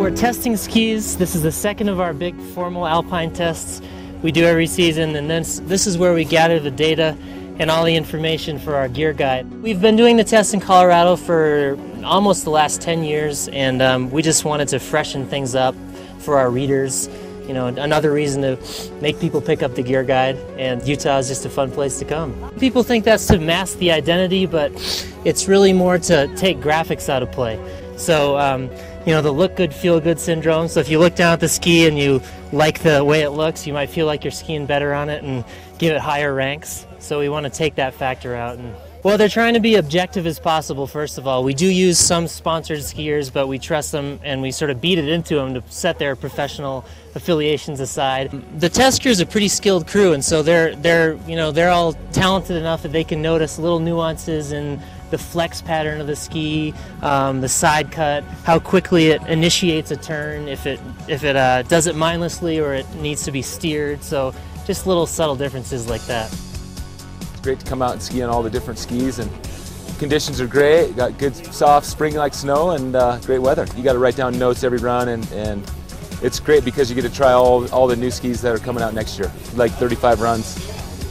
we're testing skis. This is the second of our big formal alpine tests we do every season, and then this is where we gather the data and all the information for our gear guide. We've been doing the tests in Colorado for almost the last 10 years, and we just wanted to freshen things up for our readers. You know, another reason to make people pick up the gear guide, and Utah is just a fun place to come. People think that's to mask the identity, but it's really more to take graphics out of play. So, you know, the look good, feel good syndrome. So if you look down at the ski and you like the way it looks, you might feel like you're skiing better on it and give it higher ranks. So we want to take that factor out. And well, they're trying to be objective as possible, first of all. We do use some sponsored skiers, but we trust them and we sort of beat it into them to set their professional affiliations aside. The test crew is a pretty skilled crew, and so they're all talented enough that they can notice little nuances in the flex pattern of the ski, the side cut, how quickly it initiates a turn, if it does it mindlessly or it needs to be steered. So just little subtle differences like that. It's great to come out and ski on all the different skis, and conditions are great. Got good soft spring-like snow and great weather. You got to write down notes every run, and it's great because you get to try all the new skis that are coming out next year, like 35 runs.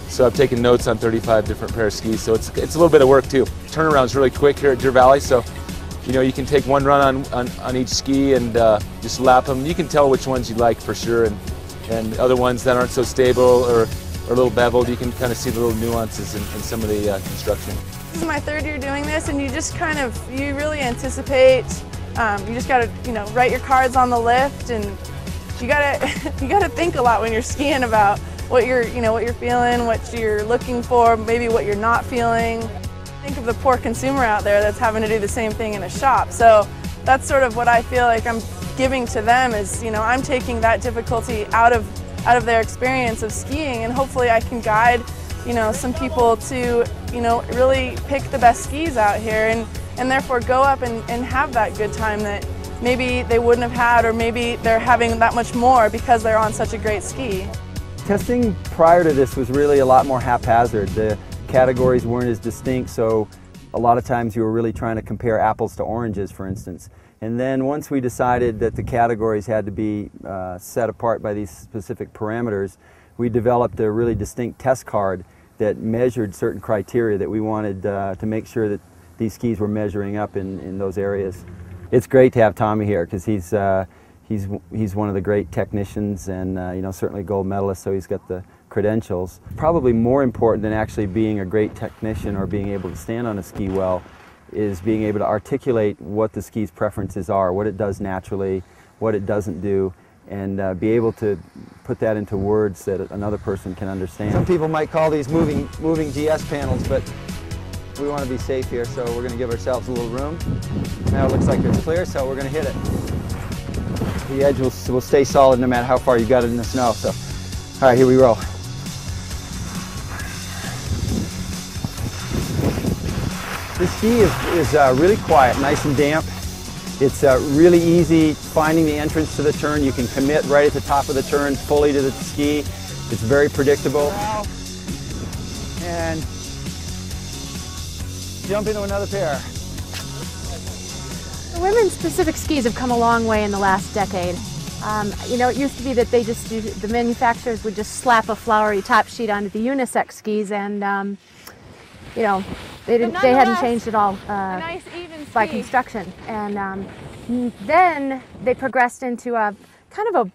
So I've taken notes on 35 different pair of skis, so it's a little bit of work too. Turnaround's really quick here at Deer Valley, so you know you can take one run on each ski and just lap them. You can tell which ones you like for sure, and other ones that aren't so stable or a little beveled, you can kind of see the little nuances in some of the construction. This is my third year doing this, and you just you really anticipate. You just gotta, write your cards on the lift, and you gotta think a lot when you're skiing about what you're feeling, what you're looking for, maybe what you're not feeling. Think of the poor consumer out there that's having to do the same thing in a shop. So that's sort of what I feel like I'm giving to them is, I'm taking that difficulty out of their experience of skiing, and hopefully I can guide, some people to, really pick the best skis out here and therefore go up and have that good time that maybe they wouldn't have had, or maybe they're having that much more because they're on such a great ski. Testing prior to this was really a lot more haphazard. The categories weren't as distinct, so a lot of times you were really trying to compare apples to oranges, for instance. And then once we decided that the categories had to be set apart by these specific parameters, we developed a really distinct test card that measured certain criteria that we wanted to make sure that these skis were measuring up in those areas. It's great to have Tommy here because he's one of the great technicians, and certainly gold medalist, so he's got the credentials. Probably more important than actually being a great technician or being able to stand on a ski well is being able to articulate what the ski's preferences are, what it does naturally, what it doesn't do, and be able to put that into words that another person can understand. Some people might call these moving GS panels, but we want to be safe here, so we're going to give ourselves a little room. Now it looks like it's clear, so we're going to hit it. The edge will stay solid no matter how far you got it in the snow. So, all right, here we roll. This ski is really quiet, nice and damp. It's really easy finding the entrance to the turn. You can commit right at the top of the turn fully to the ski. It's very predictable. And jump into another pair. The women's specific skis have come a long way in the last decade. It used to be that the manufacturers would just slap a flowery top sheet onto the unisex skis, and they hadn't changed at all nice, even by ski. construction. And then they progressed into a kind of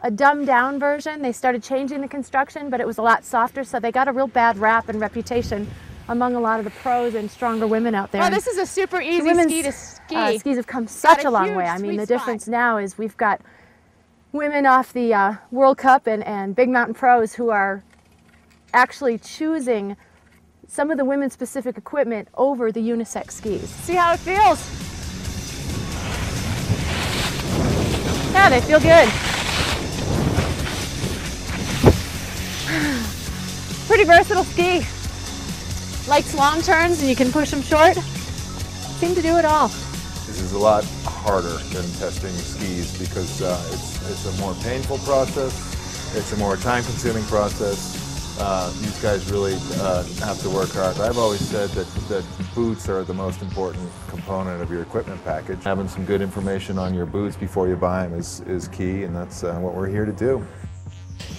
a dumbed down version. They started changing the construction, but it was a lot softer, so they got a real bad rap and reputation among a lot of the pros and stronger women out there. Oh, this is a super easy ski to ski. Skis have come such a long way. I mean, the difference now is we've got women off the World Cup and Big Mountain Pros who are actually choosing some of the women-specific equipment over the unisex skis. See how it feels. Yeah, they feel good. Pretty versatile ski. Likes long turns and you can push them short. Seem to do it all. This is a lot harder than testing skis because it's a more painful process, it's a more time-consuming process, These guys really have to work hard. I've always said that boots are the most important component of your equipment package. Having some good information on your boots before you buy them is key, and that's what we're here to do.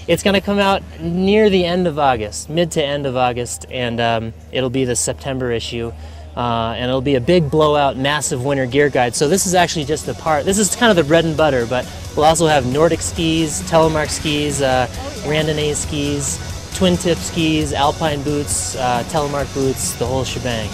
It's going to come out near the end of August, mid to end of August, and it'll be the September issue. And it'll be a big blowout, massive winter gear guide. So this is actually just the part, this is kind of the bread and butter, but we'll also have Nordic skis, telemark skis, randonnée skis, twin tip skis, alpine boots, telemark boots, the whole shebang.